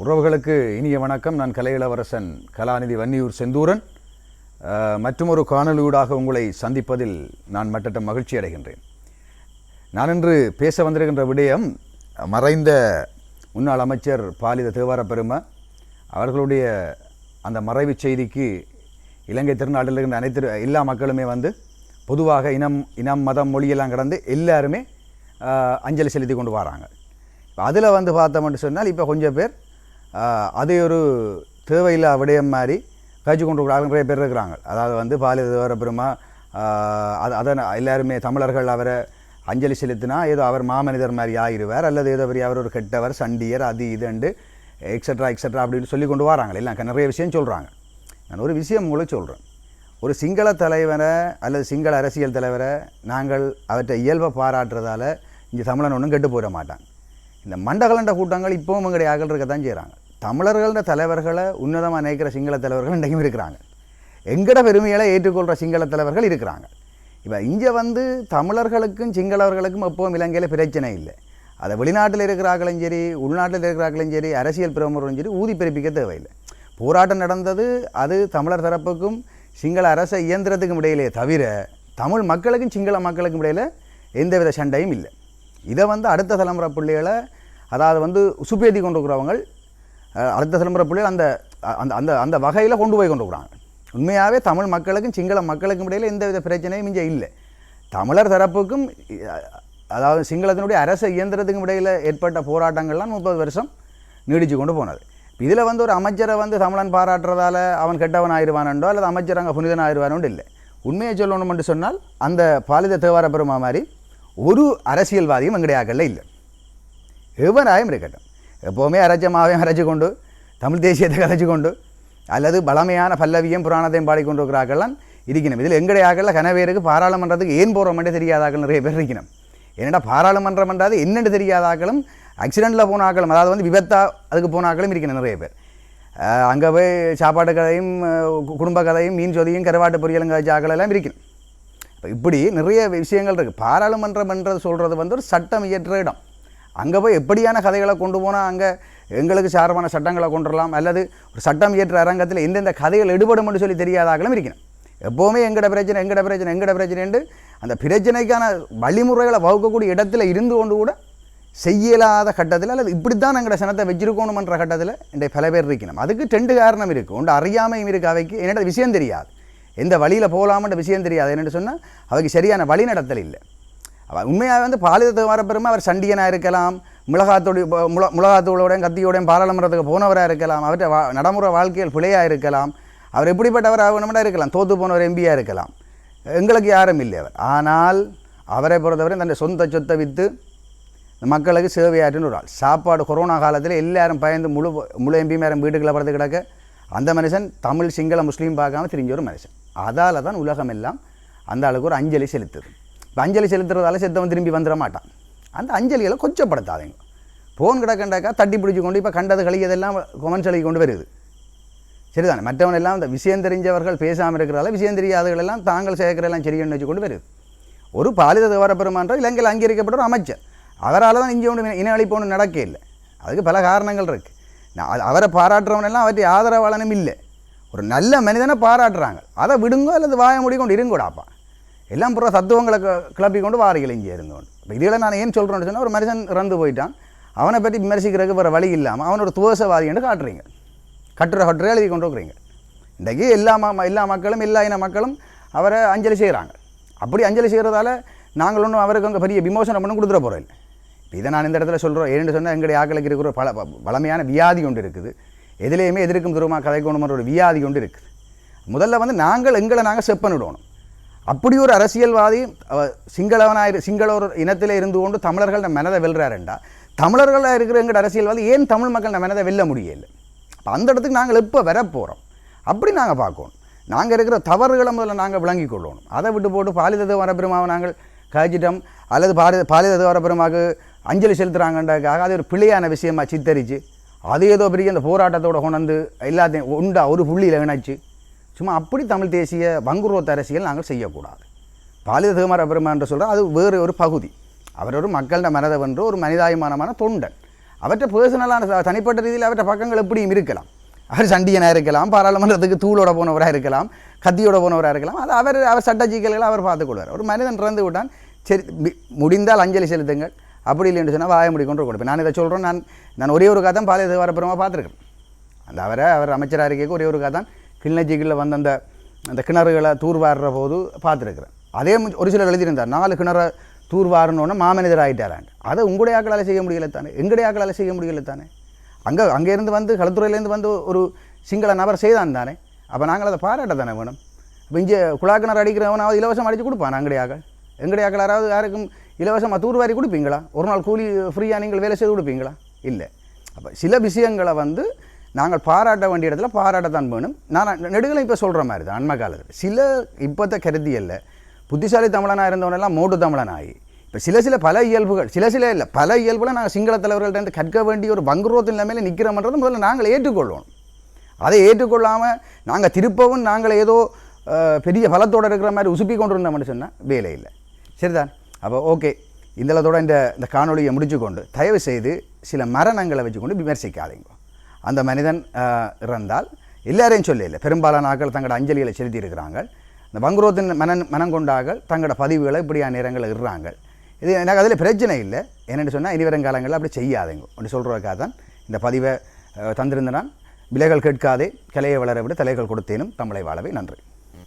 உறவுகளுக்கு இனிய வணக்கம். நான் கலை இளவரசன் கலாநிதி வன்னியூர் செந்தூரன். மற்றுமொரு காணொலியூடாக உங்களை சந்திப்பதில் நான் மட்டற்ற மகிழ்ச்சி அடைகின்றேன். நான் இன்று பேச வந்திருக்கின்ற விடயம் மறைந்த முன்னாள் அமைச்சர் பாலித தேவாரப்பெரும அவர்களுடைய அந்த மறைவு செய்திக்கு இலங்கை திருநாட்டில் இருக்கின்ற அனைத்து எல்லா மக்களுமே பொதுவாக இனம் மதம் மொழியெல்லாம் கடந்து எல்லாருமே அஞ்சலி செலுத்தி கொண்டு வராங்க. இப்போ அதில் பார்த்தோம்னு சொன்னால் இப்போ கொஞ்சம் பேர் அதே ஒரு தேவையில்லா விடயம் மாதிரி கழிச்சு கொண்டு நிறைய பேர் இருக்கிறாங்க. அதாவது பாலித தேவாரப்பெருமா அதை எல்லாருமே தமிழர்கள் அவரை அஞ்சலி செலுத்தினா ஏதோ அவர் மாமனிதர் மாதிரி ஆயிடுவார், அல்லது ஏதோ பெரிய அவர் ஒரு கெட்டவர் சண்டியர் அது இதுண்டு எக்ஸட்ரா அப்படின்னு சொல்லி கொண்டு வராங்க. இல்லை நிறைய விஷயம் சொல்கிறாங்க. நான் ஒரு விஷயம் உங்களுக்கு சொல்கிறேன். ஒரு சிங்கள தலைவரை அல்லது சிங்கள அரசியல் தலைவரை நாங்கள் அவற்றை இயல்பை பாராட்டுறதால இங்கே தமிழன் ஒன்றும் கெட்டு போயிட மாட்டாங்க. இந்த மண்டகலண்ட கூட்டங்கள் இப்போவும் எங்களுடைய ஆக்கள் இருக்கத்தான் செய்கிறாங்க. தமிழர்கள தலைவர்களை உன்னதமாக நினைக்கிற சிங்கள தலைவர்கள் இன்றைக்கும் இருக்கிறாங்க. எங்கட பெருமைகளை ஏற்றுக்கொள்கிற சிங்கள தலைவர்கள் இருக்கிறாங்க. இப்போ இங்கே தமிழர்களுக்கும் சிங்களவர்களுக்கும் எப்போவும் இலங்கையில் பிரச்சனை இல்லை. அதை வெளிநாட்டில் இருக்கிறார்களும் சரி உள்நாட்டில் இருக்கிறார்களும் சரி அரசியல் பிரமுகர்களும் சரி ஊதி பிறப்பிக்க தேவையில்லை. போராட்டம் நடந்தது அது தமிழர் தரப்புக்கும் சிங்கள அரச இயந்திரத்துக்கும் இடையிலே தவிர தமிழ் மக்களுக்கும் சிங்கள மக்களுக்கும் இடையில் எந்தவித சண்டையும் இல்லை. இதை அடுத்த தலைமுறை பிள்ளைகளை அதாவது உசுப்பேத்தி கொண்டு இருக்கிறவங்க அடுத்த தலைமுறை பிள்ளைகள் அந்த அந்த அந்த அந்த வகையில் கொண்டு போய் கொண்டு இருக்கிறாங்க. உண்மையாகவே தமிழ் மக்களுக்கும் சிங்கள மக்களுக்கும் இடையில் எந்தவித பிரச்சனையும் இங்கே இல்லை. தமிழர் தரப்புக்கும் அதாவது சிங்களத்தினுடைய அரச இயந்திரத்துக்கும் இடையில் ஏற்பட்ட போராட்டங்கள்லாம் 30 வருஷம் நீடித்து கொண்டு போனது. இதில் ஒரு அமைச்சரை தமிழன் பாராட்டுறதால அவன் கெட்டவன் ஆயிடுவானோ அல்லது அமைச்சர் அங்கே புனிதன் ஆயிடுவானோண்டு இல்லை. உண்மையை சொல்லணும் என்று சொன்னால் அந்த பாலித தேவாரப்பெருமா மாதிரி ஒரு அரசியல்வாதியும் எங்கடையாக்கல்ல இல்லை. எவராயும் இருக்கட்டும், எப்போவுமே அரைச்சமாவையும் அரைச்சி கொண்டு தமிழ் தேசியத்தை கதைச்சி கொண்டு அல்லது பழமையான பல்லவியும் புராணத்தையும் பாடிக்கொண்டு இருக்கிறார்கள்லாம் இருக்கணும். இதில் எங்கடையாக்கல்ல கனவேருக்கு பாராளுமன்றத்துக்கு ஏன் போகிறோம்னே தெரியாதாக்கள் நிறைய பேர் இருக்கணும். ஏன்னா பாராளுமன்றம் என்றாது என்னென்று தெரியாதாக்களும் ஆக்சிடெண்ட்டில் போன ஆக்களும் அதாவது விபத்தா அதுக்கு போன ஆக்களும் இருக்கணும் நிறைய பேர். அங்கே போய் சாப்பாட்டு கதையும் குடும்ப கதையும் மீன் சொதியும் கருவாட்டு பொரியலும் கதைச்ச ஆக்கள் எல்லாம் இருக்கணும். இப்போ இப்படி நிறைய விஷயங்கள் இருக்குது. பாராளுமன்றம் என்றது சொல்கிறது ஒரு சட்டம் இயற்ற இடம். அங்கே போய் எப்படியான கதைகளை கொண்டு போனால் அங்கே எங்களுக்கு சார்பான சட்டங்களை கொண்டுடலாம் அல்லது ஒரு சட்டம் இயற்ற அரங்கத்தில் எந்தெந்த கதைகள் எடுபடும் என்று சொல்லி தெரியாதாக்களும் இருக்கணும். எப்போவுமே எங்கட பிரச்சனை என்று அந்த பிரச்சனைக்கான வழிமுறைகளை வகுக்கக்கூடிய இடத்துல இருந்து கொண்டு கூட செய்யலாத கட்டத்தில் அல்லது இப்படித்தான் எங்களோட சனத்தை வச்சிருக்கணுமன்ற கட்டத்தில் இன்றைய பல பேர் இருக்கணும். அதுக்கு 2 காரணம் இருக்குது. ஒன்று அறியாமையும் இருக்குது. அவைக்கு என்னோட விஷயம் தெரியாது, எந்த வழியில் போகலாமன்ற விஷயம் தெரியாது. என்னென்னு சொன்னால் அவைக்கு சரியான வழி நடத்தல் இல்லை. உண்மையாக பாலித தேவாரப்பெருமை அவர் சண்டியனாக இருக்கலாம், முளகாத்தோடையும் கத்தியோடையும் பாராளுமன்றத்துக்கு போனவராக இருக்கலாம், அவற்றை நடைமுறை வாழ்க்கையில் பிழையாக இருக்கலாம், அவர் எப்படிப்பட்டவர் ஆகணும்னா இருக்கலாம், தோற்று போனவர் எம்பியாக இருக்கலாம், எங்களுக்கு யாரும் இல்லை அவர். ஆனால் அவரை பொறுத்தவரை தன்னுடைய சொந்த சொத்தை விற்று மக்களுக்கு சேவையாற்றுன்னு ஒரு ஆள். சாப்பாடு கொரோனா காலத்தில் எல்லாரும் பயந்து முழு எம்பி மேரம் வீட்டுக்குள்ளே படுத்து கிடக்க அந்த மனுஷன் தமிழ் சிங்கள முஸ்லீம் பார்க்காம தெரிஞ்ச ஒரு மனுஷன். அதால் தான் உலகம் எல்லாம் அந்த ஆளுக்கு ஒரு அஞ்சலி செலுத்துது. இப்போ அஞ்சலி செலுத்துறதால செத்தவன் திரும்பி வந்துட மாட்டான். அந்த அஞ்சலிகளை கொச்சப்படுத்தாதீங்க. ஃபோன் கிடக்கண்டாக்கா தட்டி பிடிச்சி கொண்டு இப்போ கண்டது கழியதெல்லாம் கொமெண்ட்ஸ் எழுதி கொண்டு வருது. சரிதானே? மற்றவன் எல்லாம் இந்த விஷயம் தெரிஞ்சவர்கள் பேசாமல் இருக்கிறதால விஷயம் தெரியாதவர்கள் எல்லாம் தாங்கள் சேர்க்கிறெல்லாம் சரின்னு வச்சு கொண்டு வருது. ஒரு பாலித தேவாரப்பெருமான்ற இலங்கையில் அங்கீகரிக்கப்பட்ட ஒரு அமைச்சர், அவரால் தான் இங்கே ஒன்று இன அழிப்பு ஒன்று நடக்க இல்லை. அதுக்கு பல காரணங்கள் இருக்குது. அவரை பாராட்டுறவனெல்லாம் அவற்றை ஆதரவாளனும் இல்லை. ஒரு நல்ல மனிதனை பாராட்டுறாங்க, அதை விடுங்கோ அல்லது வாய முடிக்கொண்டு இருங்கூடாப்பா. எல்லாம் புற தத்துவங்களை கிளப்பி கொண்டு வாரிகள் இங்கே இருந்தோண்டு. இப்போ இதில் நான் ஏன் சொல்கிறேன்னு சொன்னால் ஒரு மனுஷன் இறந்து போயிட்டான், அவனை பற்றி விமர்சிக்கிறதுக்கு வேறு வழி இல்லாமல் அவன் ஒரு துவசவாதி என்று காட்டுறீங்க, கட்டுரை எழுதி கொண்டு இருக்கிறீங்க. இன்றைக்கி எல்லா மக்களும் எல்லா இன மக்களும் அவரை அஞ்சலி செய்கிறாங்க. அப்படி அஞ்சலி செய்கிறதால நாங்கள் ஒன்றும் அவருக்கு அங்கே பெரிய விமோசனம் பண்ண கொடுத்துட போகிறோம் இல்லை. இதை நான் இந்த இடத்துல சொல்கிறோம் ஏன்னு சொன்னால் எங்களுடைய ஆக்களுக்கு இருக்கிற பழமையான வியாதி கொண்டு இருக்குது. எதிலேயுமே எதிர்க்கும் தூரமாக கதைக்கணுமன்ற ஒரு வியாதி கொண்டு இருக்குது. முதல்ல நாங்கள் எங்களை செப் பண்ணிவிடணும். அப்படி ஒரு அரசியல்வாதி சிங்கள இனத்தில் இருந்து கொண்டு தமிழர்கள் மனதை வெல்றாருண்டா, தமிழர்களாக இருக்கிற எங்கள் அரசியல்வாதி ஏன் தமிழ் மக்கள் மனதை வெல்ல முடியலை? அப்போ அந்த இடத்துக்கு நாங்கள் எப்போ வரப்போகிறோம் அப்படி நாங்கள் பார்க்கணும். நாங்கள் இருக்கிற தவறுகளை முதல்ல நாங்கள் விளங்கி கொள்ளணும். அதை விட்டு போட்டு பாலித தேவாரப்பெருமாவை நாங்கள் கழிச்சிட்டோம் அல்லது பாலித தேவாரப்பெருமாவுக்கு அஞ்சலி செலுத்துகிறாங்கன்றதுக்காக அது ஒரு பிழையான விஷயமாக சித்தரித்து அது ஏதோ பெரிய அந்த போராட்டத்தோடு கொண்டு எல்லாத்தையும் உண்டா ஒரு புள்ளியில் இணைச்சி சும்மா அப்படி தமிழ் தேசிய வங்குரோத்த அரசியல் நாங்கள் செய்யக்கூடாது. பாலித தேவாரப்பெருமான் என்று சொல்கிறார், அது வேறு ஒரு பகுதி. அவர் ஒரு மக்களிட மனதை வென்று ஒரு மனிதாயமானமான தொண்டன். அவற்றை பர்சனலான தனிப்பட்ட ரீதியில் அவற்றை பக்கங்கள் எப்படியும் இருக்கலாம். அவர் சண்டியனாக இருக்கலாம், பாராளுமன்றத்துக்கு தூளோட போனவராக இருக்கலாம், கத்தியோட போனவராக இருக்கலாம். அது அவர் சட்ட சிக்கல்களை அவர் பார்த்துக்கொள்வார். ஒரு மனிதன் இறந்து விட்டான், சரி முடிந்தால் அஞ்சலி செலுத்துங்கள், அப்படி இல்லைன்னு சொன்னால் வாய முடி கொண்டு கொடுப்பேன். நான் இதை சொல்கிறேன். நான் ஒரே ஒரு காதான் பாலியல் வரப்புறமா பார்த்துருக்கேன். அவர் அமைச்சராக இருக்க ஒரே ஒரு காதான் கிளிநொச்சிகளில் வந்து அந்த கிணறுகளை தூர்வாடுற போது பார்த்துருக்குறேன். அதே ஒரு சிலர் எழுதியிருந்தார், 4 கிணறை தூர்வாரணுன்னு மாமனிதர் ஆகிட்டாரான். அதை உங்களுடைய ஆக்களால் செய்ய முடியல தானே, எங்களுடைய ஆக்களால் செய்ய முடியல தானே. அங்கேருந்து வந்து களத்துறையிலேருந்து வந்து ஒரு சிங்கள நபர் செய்தான் தானே. அப்போ நாங்கள் அதை பாராட்ட தானே வேணும். இப்போ இங்கே குழாக்கிணறு அடிக்கிறவனாவது இலவசம் அடித்து கொடுப்பான். எங்களுடைய ஆக்கள் யாராவது யாருக்கும் இலவசமாக தூர்வாரி கொடுப்பீங்களா? ஒரு நாள் கூலி ஃப்ரீயாக நீங்கள் வேலை செய்து கொடுப்பீங்களா? இல்லை. அப்போ சில விஷயங்களை வந்து நாங்கள் பாராட்ட வேண்டிய இடத்துல பாராட்டத்தான் வேணும். நான் நெடுகளை இப்போ சொல்கிற மாதிரி தான் அண்மை காலத்தில் சில இப்போத்த கருதியல்ல புத்திசாலி தமிழனாக இருந்தவனெல்லாம் மோட்டு தமிழனாகி இப்போ சில பல இயல்புகள் சில இல்லை பல இயல்புகளை நாங்கள் சிங்கள தலைவர்கள்ட்ட கற்க வேண்டிய ஒரு பங்குரோத்து நிலைமையில் நிற்கிறோம்ன்றது முதல்ல நாங்கள் ஏற்றுக்கொள்வோம். அதை ஏற்றுக்கொள்ளாமல் நாங்கள் திருப்பவும் நாங்கள் ஏதோ பெரிய பலத்தோடு இருக்கிற மாதிரி உசுப்பி கொண்டு இருந்தோம்னு சொன்னால் வேலை இல்லை. சரிதான். அப்போ ஓகே, இந்தளத்தோட இந்த காணொலியை முடிச்சுக்கொண்டு தயவு செய்து சில மரணங்களை வச்சுக்கொண்டு விமர்சிக்காதீங்க. அந்த மனிதன் இறந்தால் எல்லாரையும் சொல்லல, பெரும்பாலான ஆக்கள் தங்களோட அஞ்சலிகளை செலுத்தி இருக்கிறாங்க. இந்த பங்குரோத்தின் மனம் கொண்டார்கள் தங்களோட பதிவுகளை இப்படியான நேரங்களில் இடுறாங்க. இது எனக்கு அதில் பிரச்சனை இல்லை. என்னென்னு சொன்னால் இனி வருங்காலங்களில் அப்படி செய்யாதீங்க அப்படி சொல்கிறதுக்காக தான் இந்த பதிவை தந்திருந்தேன். விலைகள் கேட்காதே கலையை வளர விட தலைகள் கொடுத்தேனும் தமிழை வாழவே. நன்றி.